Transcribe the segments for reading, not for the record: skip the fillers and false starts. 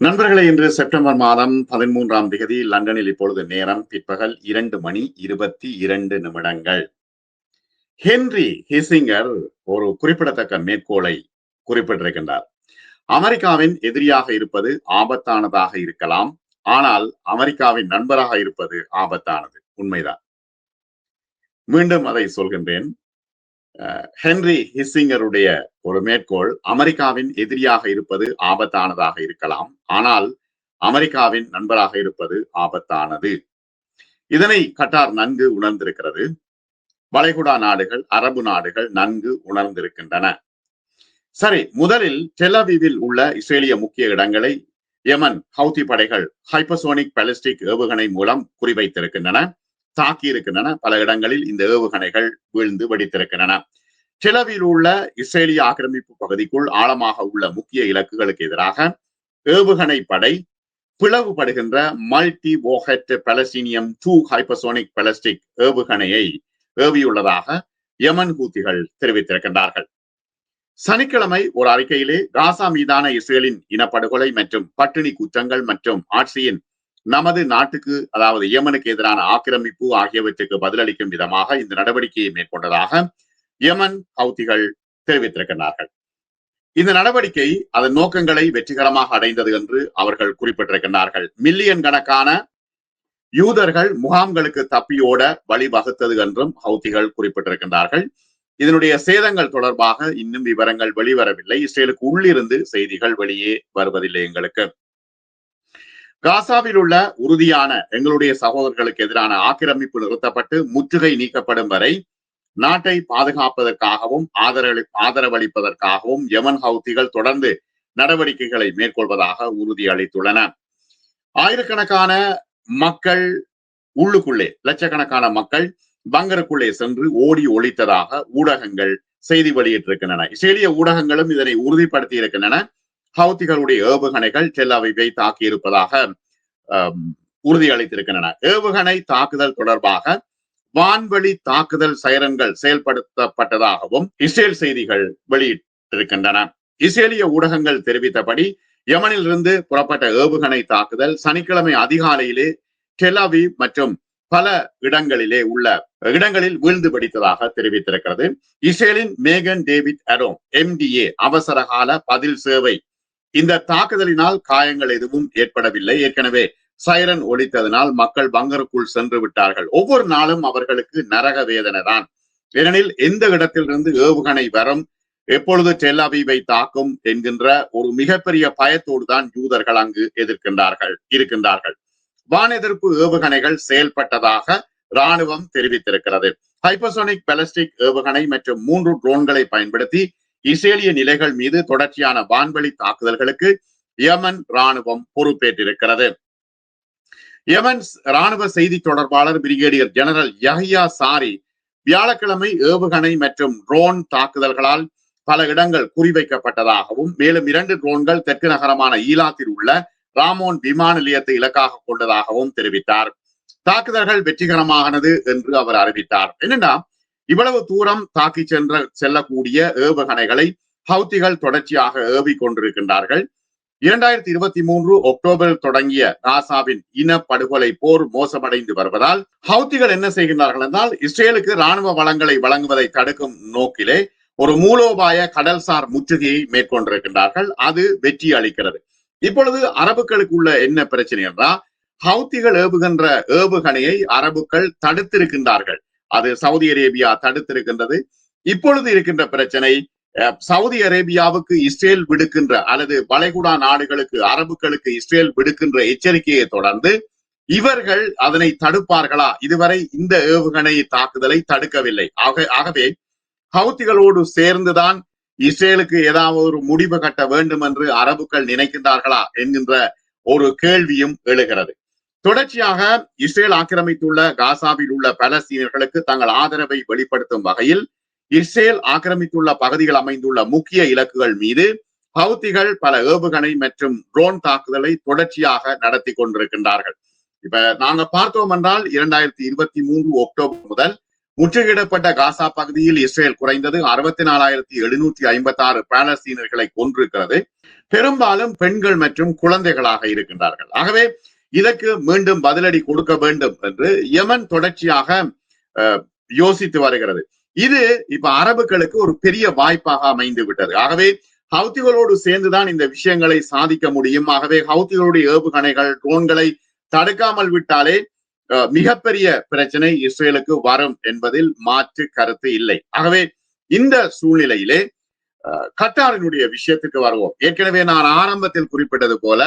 நண்பர்களே, இன்று செப்டம்பர் மாதம் 13ஆம் தேதி லண்டனில் இப்பொழுது நேரம் பிற்பகல் 2:22 ஹென்றி ஹிசிங்கர் ஒரு குறிப்பிடத்தக்க மேற்கோளை குறிப்பிட்டிருக்கின்றார். அமெரிக்காவின் எதிரியாக இருப்பது ஆபத்தானதாக இருக்கலாம், ஆனால் அமெரிக்காவின் நண்பராக இருப்பது ஆபத்தானது. உண்மைதான். மீண்டும் அதை சொல்கின்றேன். ஹென்றி ஹிசிங்கருடைய ஒரு மேற்கோள், அமெரிக்காவின் எதிரியாக இருப்பது ஆபத்தானதாக இருக்கலாம், ஆனால் அமெரிக்காவின் நண்பராக இருப்பது ஆபத்தானது. இதனை கட்டார் நன்கு உணர்ந்திருக்கிறது. வளைகுடா நாடுகள், அரபு நாடுகள் நன்கு உணர்ந்திருக்கின்றன. சரி, முதலில் டெல்-அவீவில் உள்ள இஸ்ரேலிய முக்கிய இடங்களை யமன் ஹவுதி படைகள் ஹைப்பர்சோனிக் பாலிஸ்டிக் ஏவுகணை மூலம் குறிவைத்திருக்கின்றன, தாக்கி இருக்கின்றன. பல இடங்களில் இந்த ஏவுகணைகள் வீழ்ந்து வெடித்திருக்கின்றன. டெல்-அவீவில் உள்ள இஸ்ரேலிய ஆக்கிரமிப்பு பகுதிக்குள் ஆழமாக உள்ள முக்கிய இலக்குகளுக்கு எதிராக ஏவுகணை படை பிளவுபடுகின்ற மல்டி வார்ஹெட் பாலஸ்தீனியம் 2 ஹைப்பர்சோனிக் பாலிஸ்டிக் ஏவுகணையை ஏவியுள்ளதாக யமன் ஹூத்திகள் தெரிவித்திருக்கின்றார்கள். சனிக்கிழமை ஒரு அறிக்கையிலே காசா மீதான இஸ்ரேலின் இனப்படுகொலை மற்றும் பட்டினி குற்றங்கள் மற்றும் ஆட்சியின் நமது நாட்டுக்கு, அதாவது யமனுக்கு எதிரான ஆக்கிரமிப்பு ஆகியவற்றுக்கு பதிலளிக்கும் விதமாக இந்த நடவடிக்கையை மேற்கொண்டதாக யமன் ஹவுதிகள் தெரிவித்திருக்கிறார்கள். இந்த நடவடிக்கை அதன் நோக்கங்களை வெற்றிகரமாக அடைந்தது என்று அவர்கள் குறிப்பிட்டிருக்கிறார்கள். மில்லியன் கணக்கான யூதர்கள் முகாம்களுக்கு தப்பியோட வழிவகுத்தது என்றும் ஹவுதிகள் குறிப்பிட்டிருக்கின்றார்கள். இதனுடைய சேதங்கள் தொடர்பாக இன்னும் விவரங்கள் வெளிவரவில்லை. இஸ்ரேலுக்கு உள்ளிருந்து செய்திகள் வெளியே வருவதில்லை. எங்களுக்கு காசாவில் உள்ள உறுதியான எங்களுடைய சகோதரர்களுக்கு எதிரான ஆக்கிரமிப்பு நிறுத்தப்பட்டு முற்றுகை நீக்கப்படும் வரை நாட்டை பாதுகாப்பதற்காகவும் ஆதரவளிப்பதற்காகவும் யமன் ஹவுதிகள் தொடர்ந்து நடவடிக்கைகளை மேற்கொள்வதாக உறுதியளித்துள்ளன. ஆயிரக்கணக்கான மக்கள் உள்ளுக்குள்ளே, லட்சக்கணக்கான மக்கள் பங்கருக்குள்ளே சென்று ஓடி ஒழித்ததாக ஊடகங்கள் செய்தி வெளியிட்டிருக்கின்றன. இஸ்ரேலிய ஊடகங்களும் இதனை உறுதிப்படுத்தி இருக்கின்றன. ஹவுதிகளுடைய ஏவுகணைகள் டெல்-அவீவை தாக்கி இருப்பதாக உறுதியளித்திருக்கின்றன. ஏவுகணை தாக்குதல் தொடர்பாக வான்வெளி தாக்குதல் சைரன்கள் செயல்படுத்தப்பட்டதாகவும் இஸ்ரேல் செய்திகள் வெளியிட்டிருக்கின்றன. இஸ்ரேலிய ஊடகங்கள் தெரிவித்தபடி யமனில் இருந்து புறப்பட்ட ஏவுகணை தாக்குதல் சனிக்கிழமை அதிகாலையிலே டெல்-அவீவ் மற்றும் பல இடங்களில் வீழ்ந்து வெடித்ததாக தெரிவித்திருக்கிறது. இஸ்ரேலின் மேகன் டேவிட் அரோன் MDA அவசரகால பதில் சேவை இந்த தாக்குதலினால் காயங்கள் எதுவும் ஏற்படவில்லை. ஏற்கனவே சைரன் ஒலித்ததனால் மக்கள் பங்கருக்குள் சென்று விட்டார்கள். ஒவ்வொரு நாளும் அவர்களுக்கு நரக வேதனை தான். ஏனெனில் எந்த இடத்திலிருந்து ஏவுகணை வரும், எப்பொழுது டெல்-அவீவை தாக்கும் என்கின்ற ஒரு மிகப்பெரிய பயத்தோடு தான் யூதர்கள் அங்கு இருக்கின்றார்கள். வானெதிர்ப்பு ஏவுகணைகள் செயல்பட்டதாக ராணுவம் தெரிவித்திருக்கிறது. ஹைப்பர்சோனிக் பாலிஸ்டிக் ஏவுகணை மற்றும் 3 ட்ரோன்களை பயன்படுத்தி இஸ்ரேலிய நிலைகள் மீது தொடர்ச்சியான வான்வெளி தாக்குதல்களுக்கு யமன் ராணுவம் பொறுப்பேற்றிருக்கிறது. யமன் ராணுவ செய்தி தொடர்பாளர் பிரிகேடியர் ஜெனரல் யஹ்யா சாரி வியாழக்கிழமை ஏவுகணை மற்றும் ட்ரோன் தாக்குதல்களால் பல இடங்கள் குறிவைக்கப்பட்டதாகவும், மேலும் 2 ட்ரோன்கள் தெற்கு நகரமான ஈலாத்தில் உள்ள ராமோன் விமான நிலையத்தை இலக்காக கொண்டதாகவும் தெரிவித்தார். தாக்குதல்கள் வெற்றிகரமானது என்று அவர் அறிவித்தார். என்னன்னா, இவ்வளவு தூரம் தாக்கி செல்லக்கூடிய ஏவுகணைகளை ஹவுதிகள் தொடர்ச்சியாக ஏவி கொண்டிருக்கின்றார்கள். 2023 அக்டோபரில் தொடங்கிய காசாவின் இனப்படுகொலை போர் மோசமடைந்து வருவதால் ஹவுதிகள் என்ன செய்கின்றார்கள் என்றால், இஸ்ரேலுக்கு ராணுவ வளங்களை வழங்குவதை தடுக்கும் நோக்கிலே ஒரு மூலோபாய கடல்சார் முற்றுகையை மேற்கொண்டிருக்கின்றார்கள். அது வெற்றி அளிக்கிறது. இப்பொழுது அரபுக்களுக்கு உள்ள என்ன பிரச்சனை என்றால், ஹவுதிகள் ஏவுகின்ற ஏவுகணையை அரபுக்கள் தடுத்திருக்கின்றார்கள். அது சவுதி அரேபியா தடுத்திருக்கின்றது. இப்பொழுது இருக்கின்ற பிரச்சனை, சவுதி அரேபியாவுக்கு இஸ்ரேல் விடுக்கின்ற, அல்லது வளைகுடா நாடுகளுக்கு அரபுக்களுக்கு இஸ்ரேல் விடுக்கின்ற எச்சரிக்கையை தொடர்ந்து இவர்கள் அதனை தடுப்பார்களா? இதுவரை இந்த ஏவுகணை தாக்குதலை தடுக்கவில்லை. ஆகவே ஹவுதிகளோடு சேர்ந்துதான் இஸ்ரேலுக்கு ஏதாவது ஒரு முடிவு கட்ட வேண்டும் என்று அரபுக்கள் நினைக்கின்றார்களா என்கின்ற ஒரு கேள்வியும் எழுகிறது. தொடர்ச்சியாக இஸ்ரேல் ஆக்கிரமித்துள்ள காசாவில் உள்ள பாலஸ்தீனர்களுக்கு தங்கள் ஆதரவை வெளிப்படுத்தும் வகையில் இஸ்ரேல் ஆக்கிரமித்துள்ள பகுதிகள் அமைந்துள்ள முக்கிய இலக்குகள் மீது ஹவுதிகள் பல ஏவுகணை மற்றும் ட்ரோன் தாக்குதலை தொடர்ச்சியாக நடத்தி கொண்டிருக்கின்றார்கள். இப்ப நாங்க பார்த்தோம் என்றால் 2023 அக்டோபர் முதல் முற்றுகையிடப்பட்ட காசா பகுதியில் இஸ்ரேல் குறைந்தது 64,756 பாலஸ்தீனர்களை கொன்றிருக்கிறது. பெரும்பாலும் பெண்கள் மற்றும் குழந்தைகளாக இருக்கின்றார்கள். ஆகவே இதற்கு மீண்டும் பதிலடி கொடுக்க வேண்டும் என்று யமன் தொடர்ச்சியாக யோசித்து வருகிறது. இது இப்ப அரபுகளுக்கு ஒரு பெரிய வாய்ப்பாக அமைந்து விட்டது. ஆகவே ஹவுத்திகளோடு சேர்ந்துதான் இந்த விஷயங்களை சாதிக்க முடியும். ஆகவே ஹவுத்திகளுடைய ஏவுகணைகள், ட்ரோன்களை தடுக்காமல் விட்டாலே மிகப்பெரிய பிரச்சனை இஸ்ரேலுக்கு வரும் என்பதில் மாற்று கருத்து இல்லை. ஆகவே இந்த சூழ்நிலையிலே கட்டாரினுடைய விஷயத்துக்கு வருவோம். ஏற்கனவே நான் ஆரம்பத்தில் குறிப்பிட்டது போல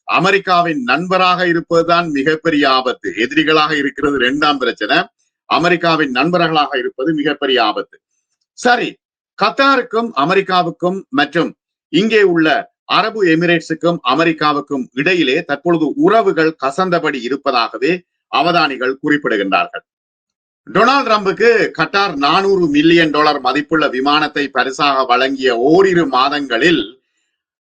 அமெரிக்காவின் நண்பராக இருப்பதுதான் மிகப்பெரிய ஆபத்து. எதிரிகளாக இருக்கிறது இரண்டாம் பிரச்சனை, அமெரிக்காவின் நண்பர்களாக இருப்பது மிகப்பெரிய ஆபத்து. சரி, கத்தாருக்கும் அமெரிக்காவுக்கும் மற்றும் இங்கே உள்ள அரபு எமிரேட்ஸுக்கும் அமெரிக்காவுக்கும் இடையிலே தற்பொழுது உறவுகள் கசந்தபடி இருப்பதாகவே அவதானிகள் குறிப்பிடுகின்றார்கள். டொனால்ட் ட்ரம்புக்கு கட்டார் $400 மில்லியன் மதிப்புள்ள விமானத்தை பரிசாக வழங்கிய ஓரிரு மாதங்களில்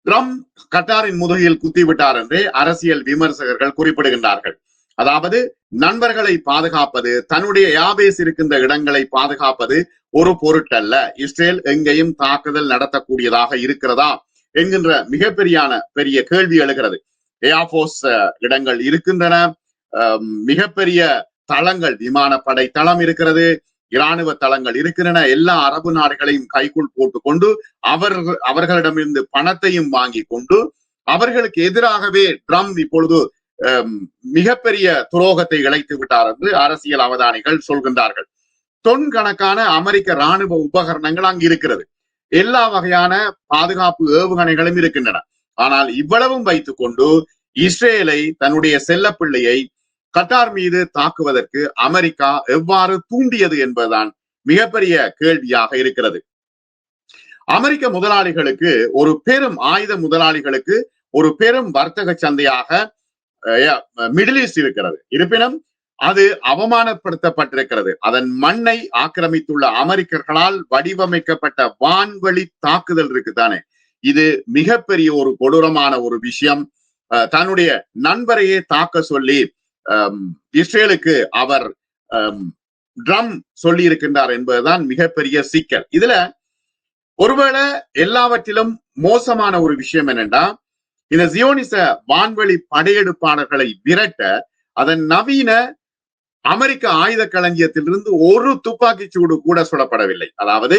ட்ரம்ப் கட்டாரின் முதுகில் குத்திவிட்டார் என்றே அரசியல் விமர்சகர்கள் குறிப்பிடுகின்றார்கள். அதாவது நண்பர்களை பாதுகாப்பது, தன்னுடைய யாபேஸ் இருக்கின்ற இடங்களை பாதுகாப்பது ஒரு பொருட்டல்ல. இஸ்ரேல் எங்கேயும் தாக்குதல் நடத்தக்கூடியதாக இருக்கிறதா என்கின்ற பெரிய கேள்வி எழுகிறது. ஏர்போர்ஸ் இடங்கள் இருக்கின்றன, மிகப்பெரிய தளங்கள், விமானப்படை தளம் இருக்கிறது, இராணுவ தளங்கள் இருக்கின்றன. எல்லா அரபு நாடுகளையும் கைக்குள் போட்டுக்கொண்டு அவர்களிடமிருந்து பணத்தையும் வாங்கி கொண்டு அவர்களுக்கு எதிராகவே ட்ரம்ப் இப்பொழுது மிகப்பெரிய துரோகத்தை இழைத்து விட்டார் என்று அரசியல் அவதானிகள் சொல்கின்றார்கள். தொன்கணக்கான அமெரிக்க இராணுவ உபகரணங்கள் அங்கு இருக்கிறது, எல்லா வகையான பாதுகாப்பு ஏவுகணைகளும் இருக்கின்றன. ஆனால் இவ்வளவும் வைத்துக் கொண்டு இஸ்ரேலை, தன்னுடைய செல்லப்பிள்ளையை கட்டார் மீது தாக்குவதற்கு அமெரிக்கா எவ்வாறு தூண்டியது என்பதுதான் மிகப்பெரிய கேள்வியாக இருக்கிறது. அமெரிக்க முதலாளிகளுக்கு, ஒரு பெரும் ஆயுத முதலாளிகளுக்கு ஒரு பெரும் வர்த்தக சந்தையாக மிடில் ஈஸ்ட் இருக்கிறது. இருப்பினும் அது அவமானப்படுத்தப்பட்டிருக்கிறது. அதன் மண்ணை ஆக்கிரமித்துள்ள அமெரிக்கர்களால் வடிவமைக்கப்பட்ட வான்வழி தாக்குதல் இருக்குதானே, இது மிகப்பெரிய ஒரு கொடூரமான ஒரு விஷயம். தன்னுடைய நண்பரையே தாக்க சொல்லி இஸ்ரேலுக்கு அவர் ட்ரம்ப் சொல்லி இருக்கின்றார் என்பதுதான் மிகப்பெரிய சிக்கல். இதுல ஒருவேளை எல்லாவற்றிலும் மோசமான ஒரு விஷயம் என்னன்னா, இந்த ஜியோனிச வான்வழி படையெடுப்பாளர்களை விரட்ட அதன் நவீன அமெரிக்க ஆயுத களஞ்சியத்திலிருந்து ஒரு துப்பாக்கி சூடு கூட சுடப்படவில்லை. அதாவது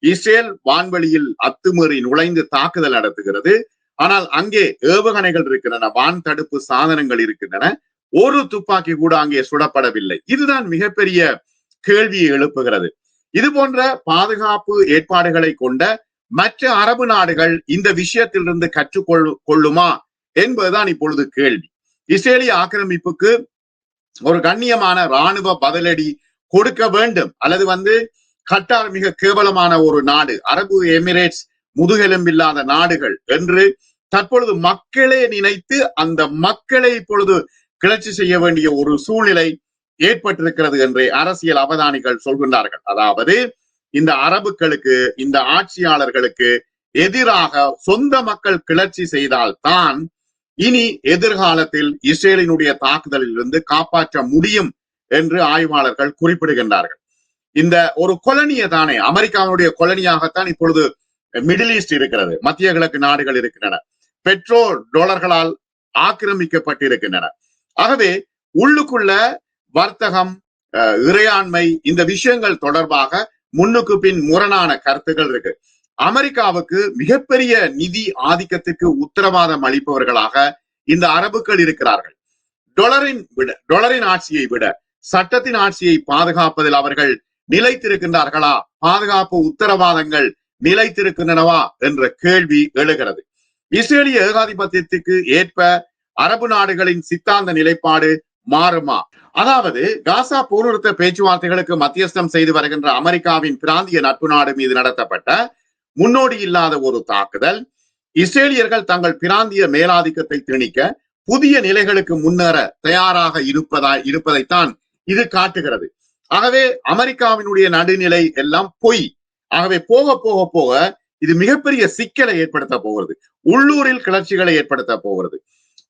இஸ்ரேல் வான்வெளியில் அத்துமீறி நுழைந்து தாக்குதல் நடத்துகிறது, ஆனால் அங்கே ஏவுகணைகள் இருக்கின்றன, வான் தடுப்பு சாதனங்கள் இருக்கின்றன, ஒரு துப்பாக்கி கூட அங்கே சுடப்படவில்லை. இதுதான் மிகப்பெரிய கேள்வியை எழுப்புகிறது. இது போன்ற பாதுகாப்பு ஏற்பாடுகளை கொண்ட மற்ற அரபு நாடுகள் இந்த விஷயத்திலிருந்து கற்றுக்கொள்ளுமா என்பதுதான் இப்பொழுது கேள்வி. இஸ்ரேலிய ஆக்கிரமிப்புக்கு ஒரு கண்ணியமான இராணுவ பதிலடி கொடுக்க வேண்டும், அல்லது கட்டார் மிக கேவலமான ஒரு நாடு, அரபு எமிரேட்ஸ் முதுகெலும்பில்லாத நாடுகள் என்று தற்பொழுது மக்களே நினைத்து அந்த மக்களை இப்பொழுது கிளர்ச்சி செய்ய வேண்டிய ஒரு சூழ்நிலை ஏற்பட்டிருக்கிறது என்று அரசியல் அவதானிகள் சொல்கின்றார்கள். அதாவது இந்த அரபுக்களுக்கு, இந்த ஆட்சியாளர்களுக்கு எதிராக சொந்த மக்கள் கிளர்ச்சி செய்தால்தான் இனி எதிர்காலத்தில் இஸ்ரேலினுடைய தாக்குதலில் இருந்து காப்பாற்ற முடியும் என்று ஆய்வாளர்கள் குறிப்பிடுகின்றார்கள். இந்த ஒரு கொலனியை தானே, அமெரிக்காவுடைய கொலனியாகத்தான் இப்பொழுது மிடில் ஈஸ்ட் இருக்கிறது, மத்திய கிழக்கு நாடுகள் இருக்கின்றன, பெட்ரோல் டாலர்களால் ஆக்கிரமிக்கப்பட்டிருக்கின்றன. ஆகவே உள்ளுக்குள்ள வர்த்தகம், இறையாண்மை, இந்த விஷயங்கள் தொடர்பாக முன்னுக்கு பின் முரணான கருத்துக்கள் இருக்கு. அமெரிக்காவுக்கு மிகப்பெரிய நிதி ஆதிக்கத்துக்கு உத்தரவாதம் அளிப்பவர்களாக இந்த அரபுக்கள் இருக்கிறார்கள். டொலரின் ஆட்சியை விட சட்டத்தின் ஆட்சியை பாதுகாப்பதில் அவர்கள் நிலைத்திருக்கின்றார்களா, பாதுகாப்பு உத்தரவாதங்கள் நிலைத்திருக்கின்றனவா என்ற கேள்வி எழுகிறது. இஸ்ரேலிய ஏகாதிபத்தியத்துக்கு ஏற்ப அரபு நாடுகளின் சித்தாந்த நிலைப்பாடு மாறுமா? அதாவது காசா போர் நிறுத்த பேச்சுவார்த்தைகளுக்கு மத்தியஸ்தம் செய்து வருகின்ற அமெரிக்காவின் பிராந்திய நட்பு நாடு மீது நடத்தப்பட்ட முன்னோடி இல்லாத ஒரு தாக்குதல், இஸ்ரேலியர்கள் தங்கள் பிராந்திய மேலாதிக்கத்தை திணிக்க புதிய நிலைகளுக்கு முன்னேற தயாராக இருப்பதைத்தான் இது காட்டுகிறது. ஆகவே அமெரிக்காவினுடைய நடுநிலை எல்லாம் பொய். ஆகவே போக போக போக இது மிகப்பெரிய சிக்கலை ஏற்படுத்த போகிறது, உள்ளூரில் கிளர்ச்சிகளை ஏற்படுத்த போகிறது.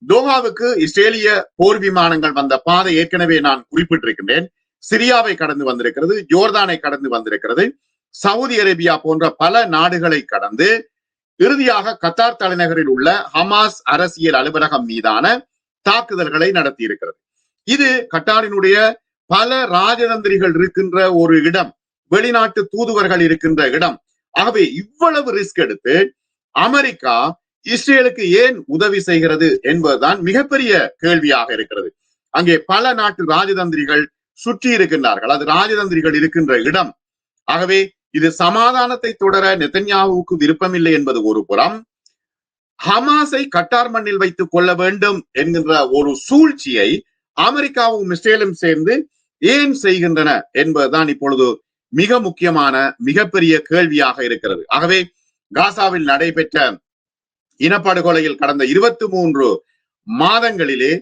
தோஹாவுக்கு இஸ்ரேலிய போர் விமானங்கள் வந்த பாதை ஏற்கனவே நான் குறிப்பிட்டிருக்கின்றேன். சிரியாவை கடந்து வந்திருக்கிறது, ஜோர்தானை கடந்து வந்திருக்கிறது, சவுதி அரேபியா போன்ற பல நாடுகளை கடந்து இறுதியாக கத்தார் தலைநகரில் உள்ள ஹமாஸ் அரசியல் அலுவலகம் மீதான தாக்குதல்களை நடத்தி இருக்கிறது. இது கட்டாரினுடைய பல ராஜதந்திரிகள் இருக்கின்ற ஒரு இடம், வெளிநாட்டு தூதுவர்கள் இருக்கின்ற இடம். ஆகவே இவ்வளவு ரிஸ்க் எடுத்து அமெரிக்கா இஸ்ரேலுக்கு ஏன் உதவி செய்கிறது என்பதுதான் மிகப்பெரிய கேள்வியாக இருக்கிறது. அங்கே பல நாட்டு ராஜதந்திரிகள் சுற்றி இருக்கின்றார்கள், அது ராஜதந்திரிகள் இருக்கின்ற இடம். ஆகவே இது சமாதானத்தை தொடர நெதன்யாஹுவுக்கு விருப்பமில்லை என்பது ஒரு புறம், ஹமாஸை கட்டார் மண்ணில் வைத்துக் கொள்ள வேண்டும் என்கின்ற ஒரு சூழ்ச்சியை அமெரிக்காவும் இஸ்ரேலும் சேர்ந்து ஏன் செய்கின்றன என்பதுதான் இப்பொழுது மிக முக்கியமான மிகப்பெரிய கேள்வியாக இருக்கிறது. ஆகவே காசாவில் நடைபெற்ற இனப்படுகொலையில் கடந்த 23 மாதங்களிலே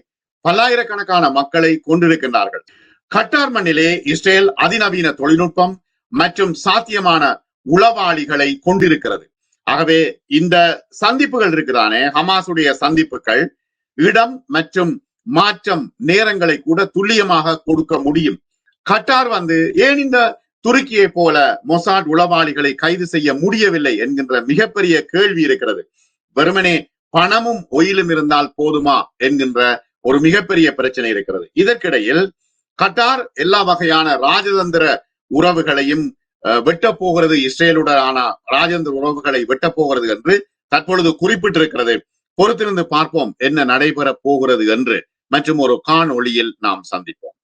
பல்லாயிரக்கணக்கான மக்களை கொண்டிருக்கின்றார்கள். கட்டார் மண்ணிலே இஸ்ரேல் அதிநவீன தொழில்நுட்பம் மற்றும் சாத்தியமான உளவாளிகளை கொண்டிருக்கிறது. ஆகவே இந்த சந்திப்புகள் இருக்குதானே, ஹமாஸுடைய சந்திப்புகள் இடம் மற்றும் மாற்றம் நேரங்களை கூட துல்லியமாக கொடுக்க முடியும். கட்டார் ஏன் இந்த துருக்கியை போல மொசாட் உளவாளிகளை கைது செய்ய முடியவில்லை என்கின்ற மிகப்பெரிய கேள்வி இருக்கிறது. வெறுமனே பணமும் ஒயிலும் இருந்தால் போதுமா என்கின்ற ஒரு மிகப்பெரிய பிரச்சனை இருக்கிறது. இதற்கிடையில் கட்டார் எல்லா வகையான ராஜதந்திர உறவுகளையும் வெட்ட போகிறது, இஸ்ரேலுடனான ராஜதந்திர உறவுகளை வெட்ட போகிறது என்று தற்பொழுது குறிப்பிட்டிருக்கிறது. பொறுத்திருந்து பார்ப்போம் என்ன நடைபெற போகிறது என்று. மற்றும் ஒரு காணொளியில் நாம் சந்திப்போம்.